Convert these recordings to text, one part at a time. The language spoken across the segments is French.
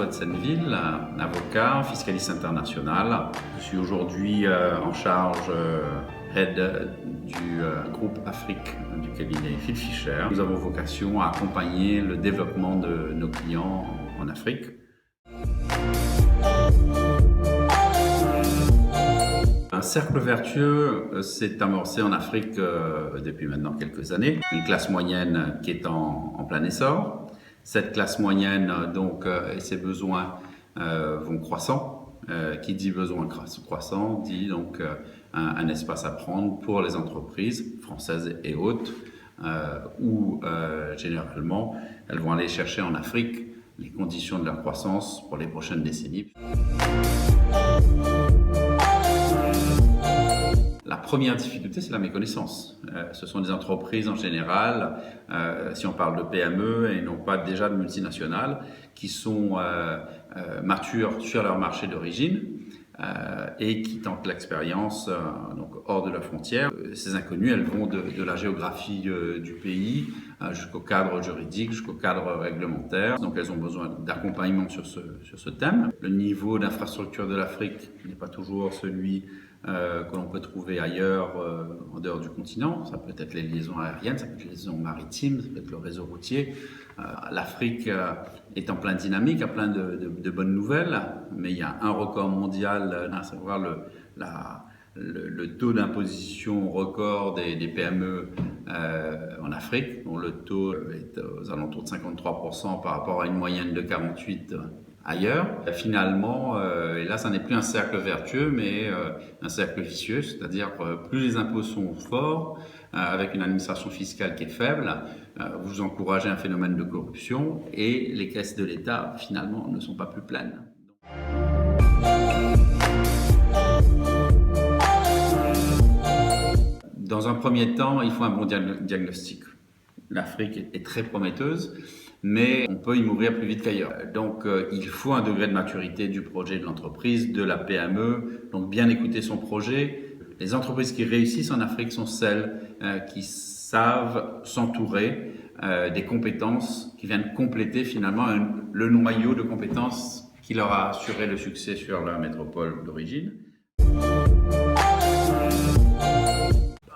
Watsenville, avocat, fiscaliste international. Je suis aujourd'hui en charge head du groupe Afrique du cabinet Phil Fisher. Nous avons vocation à accompagner le développement de nos clients en Afrique. Un cercle vertueux s'est amorcé en Afrique depuis maintenant quelques années. Une classe moyenne qui est en plein essor. Cette classe moyenne donc, et ses besoins vont croissant. Qui dit besoin croissant dit donc un espace à prendre pour les entreprises françaises et autres, où généralement elles vont aller chercher en Afrique les conditions de leur croissance pour les prochaines décennies. La première difficulté, c'est la méconnaissance. Ce sont des entreprises en général, si on parle de PME et non pas déjà de multinationales, qui sont matures sur leur marché d'origine et qui tentent l'expérience donc hors de leurs frontières. Ces inconnues, elles vont de la géographie du pays jusqu'au cadre juridique, jusqu'au cadre réglementaire. Donc elles ont besoin d'accompagnement sur ce thème. Le niveau d'infrastructure de l'Afrique n'est pas toujours celui que l'on peut trouver ailleurs en dehors du continent. Ça peut être les liaisons aériennes, ça peut être les liaisons maritimes, ça peut être le réseau routier. L'Afrique est en pleine dynamique, a plein de bonnes nouvelles, mais il y a un record mondial, à savoir le taux d'imposition record des PME en Afrique, dont le taux est aux alentours de 53% par rapport à une moyenne de 48% ailleurs. Finalement, et là, ça n'est plus un cercle vertueux, mais un cercle vicieux, c'est-à-dire plus les impôts sont forts, avec une administration fiscale qui est faible, vous encouragez un phénomène de corruption et les caisses de l'État, finalement, ne sont pas plus pleines. Dans un premier temps, il faut un bon diagnostic. L'Afrique est très prometteuse, mais on peut y mourir plus vite qu'ailleurs. Donc il faut un degré de maturité du projet de l'entreprise, de la PME, donc bien écouter son projet. Les entreprises qui réussissent en Afrique sont celles qui savent s'entourer des compétences qui viennent compléter finalement le noyau de compétences qui leur a assuré le succès sur leur métropole d'origine.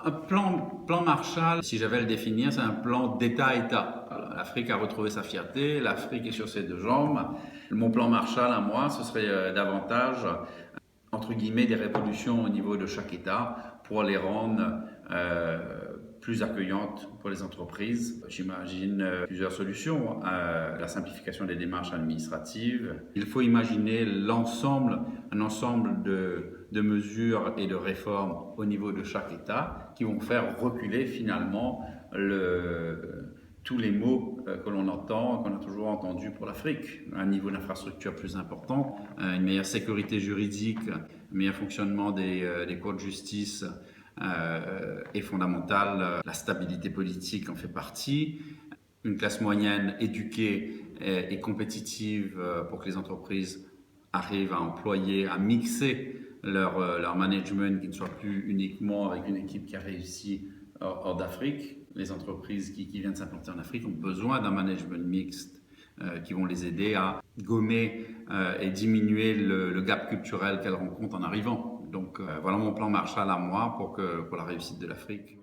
Un plan Marshall, si j'avais à le définir, c'est un plan d'État-État. L'Afrique a retrouvé sa fierté, l'Afrique est sur ses deux jambes. Mon plan Marshall à moi, ce serait davantage, entre guillemets, des révolutions au niveau de chaque État pour les rendre plus accueillantes pour les entreprises. J'imagine plusieurs solutions. La simplification des démarches administratives. Il faut imaginer un ensemble de mesures et de réformes au niveau de chaque État qui vont faire reculer finalement tous les mots que l'on entend, qu'on a toujours entendus pour l'Afrique. Un niveau d'infrastructure plus important, une meilleure sécurité juridique, un meilleur fonctionnement des cours de justice est fondamental. La stabilité politique en fait partie. Une classe moyenne éduquée et compétitive pour que les entreprises arrivent à employer, à mixer leur management qui ne soit plus uniquement avec une équipe qui a réussi hors d'Afrique. Les entreprises qui viennent s'implanter en Afrique ont besoin d'un management mixte qui vont les aider à gommer et diminuer le gap culturel qu'elles rencontrent en arrivant. Donc voilà mon plan Marshall à moi pour la réussite de l'Afrique.